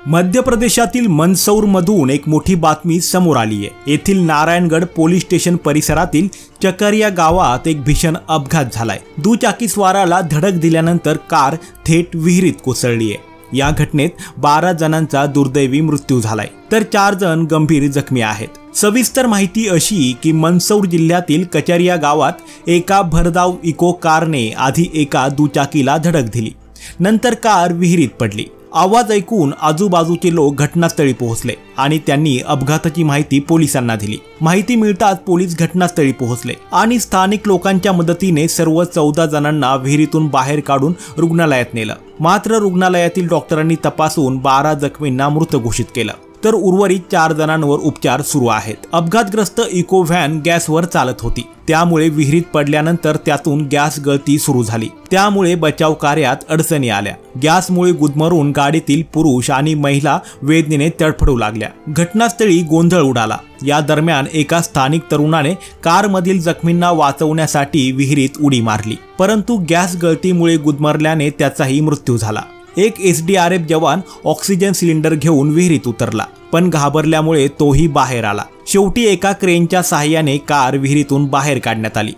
मध्य प्रदेशातील मंदसौरमधून एक मोठी बातमी समोर आली आहे। येथील नारायणगड पोलीस स्टेशन परिसरातील चकरिया गावात एक भीषण अपघात झालाय। दुचाकीस्वाराला धडक दिल्यानंतर कार थेट विहिरीत कोसळली आहे। या घटनेत 12 जणांचा दुर्दैवी मृत्यू झालाय, तर 4 जण गंभीर जखमी आहेत। सविस्तर माहिती अशी की मंदसौर जिल्ह्यातील कचरिया गावात एका भरधाव इको कारने आधी एका दुचाकीला धडक दिली, नंतर कार विहिरीत पडली। आवाज ऐकून आजूबाजूचे लोक घटनास्थळी पोहोचले आणि त्यांनी अपघाताची माहिती पोलिसांना दिली। माहिती मिळताच पोलीस घटनास्थळी पोहोचले आणि स्थानिक लोकांच्या मदतीने सर्व 14 जणांना विहिरीतून बाहेर काढून रुग्णालयात नेलं। मात्र रुग्णालयातील डॉक्टरांनी तपासून 12 जखमींना मृत घोषित केलं, तर उर्वरित 4 जणांवर उपचार सुरू आहेत। अपघातग्रस्त इको व्हॅन गॅसवर चालत होती, त्यामुळे विहिरीत पडल्यानंतर त्यातून गॅस गळती सुरू झाली, त्यामुळे बचाव कार्यात अडचणी आल्या। गॅसमुळे गुदमरून गाडीतील पुरुष आणि महिला वेदनेने तडफडू लागल्या। घटनास्थळी गोंधळ उडाला। या दरम्यान एका स्थानिक तरुणाने कारमधील जखमींना वाचवण्यासाठी विहिरीत उडी मारली, परंतु गॅस गळतीमुळे गुदमरल्याने त्याचाही मृत्यू झाला। एक SDRF जवान ऑक्सिजन सिलेंडर घेऊन विहिरीत उतरला, पण घाबरल्यामुळे तोही बाहेर आला। शेवटी एका क्रेनच्या सहाय्याने कार विहिरीतून बाहेर काढण्यात आली।